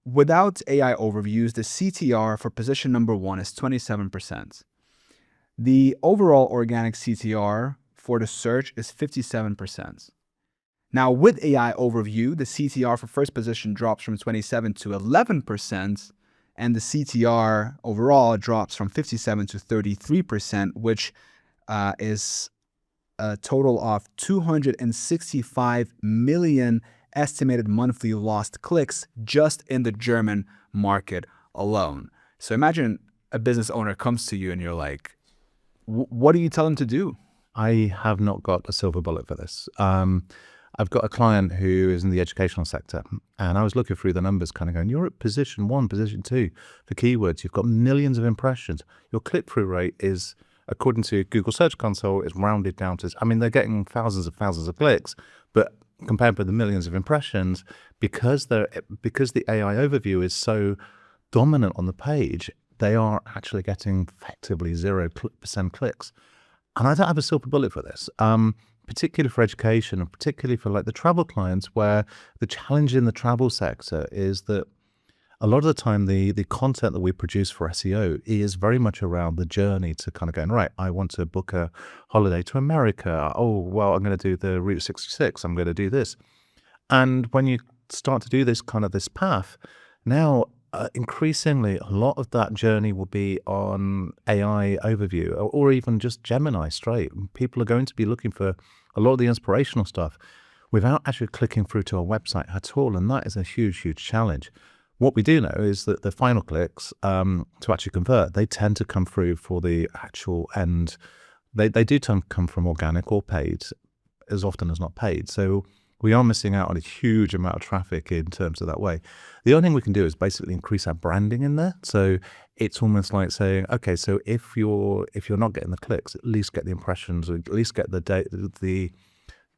Without AI overviews, the CTR for position number 1 is 27%. The overall organic CTR for the search is 57%. Now, with AI overview, the CTR for first position drops from 27 to 11%, and the CTR overall drops from 57 to 33%, which is a total of 265 million estimated monthly lost clicks just in the German market alone. So imagine a business owner comes to you and you're like, what do you tell them to do? I have not got a silver bullet for this. I've got a client who is in the educational sector, and I was looking through the numbers kind of going, you're at position 1, position 2 for keywords. You've got millions of impressions. Your click-through rate is, according to Google Search Console, is rounded down to, I mean, they're getting thousands of clicks, but compared with the millions of impressions, because the AI overview is so dominant on the page, they are actually getting effectively 0% clicks. And I don't have a silver bullet for this, particularly for education and particularly for like the travel clients, where the challenge in the travel sector is that a lot of the time the content that we produce for SEO is very much around the journey to kind of going, right, I want to book a holiday to America. Oh, well, I'm going to do the Route 66. I'm going to do this. And when you start to do this path, now increasingly, a lot of that journey will be on AI overview or even just Gemini straight. People are going to be looking for a lot of the inspirational stuff without actually clicking through to our website at all. And that is a huge challenge. What we do know is that the final clicks to actually convert, they tend to come through for the actual end. They do tend to come from organic or paid, as often as not paid. So we are missing out on a huge amount of traffic in terms of that way. The only thing we can do is basically increase our branding in there. So it's almost like saying, okay, so if you're not getting the clicks, at least get the impressions, or at least get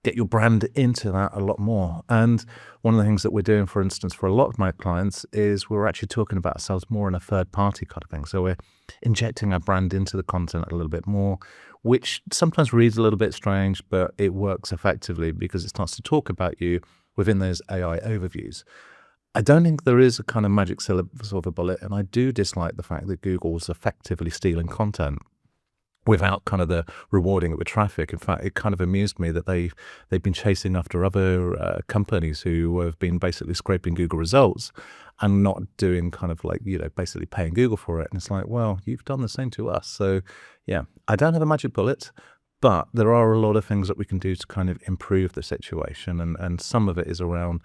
get your brand into that a lot more. And one of the things that we're doing, for instance, for a lot of my clients is we're actually talking about ourselves more in a third party kind of thing. So we're injecting our brand into the content a little bit more, which sometimes reads a little bit strange, but it works effectively because it starts to talk about you within those AI overviews. I don't think there is a kind of magic silver bullet, and I do dislike the fact that Google's effectively stealing content without kind of the rewarding it with traffic. In fact, it kind of amused me that they've been chasing after other companies who have been basically scraping Google results and not doing kind of like, basically paying Google for it. And it's like, well, you've done the same to us. So yeah, I don't have a magic bullet, but there are a lot of things that we can do to kind of improve the situation. And some of it is around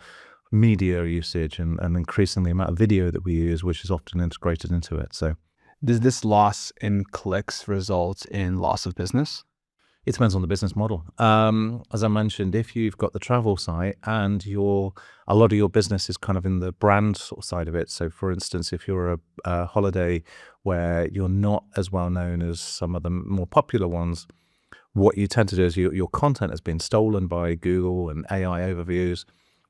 media usage and increasing the amount of video that we use, which is often integrated into it. So does this loss in clicks result in loss of business? It depends on the business model. As I mentioned, if you've got the travel site and a lot of your business is kind of in the brand sort of side of it. So for instance, if you're a holiday where you're not as well known as some of the more popular ones, what you tend to do is your content has been stolen by Google and AI overviews,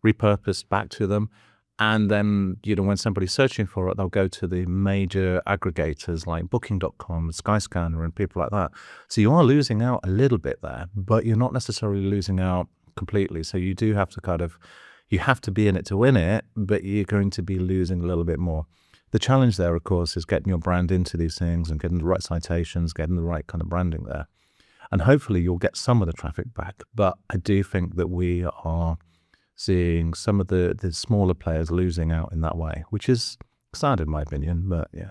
repurposed back to them. And then, when somebody's searching for it, they'll go to the major aggregators like Booking.com, Skyscanner, and people like that. So you are losing out a little bit there, but you're not necessarily losing out completely. So you do have to you have to be in it to win it, but you're going to be losing a little bit more. The challenge there, of course, is getting your brand into these things and getting the right citations, getting the right kind of branding there. And hopefully you'll get some of the traffic back. But I do think that we are seeing some of the smaller players losing out in that way, which is sad in my opinion, but yeah.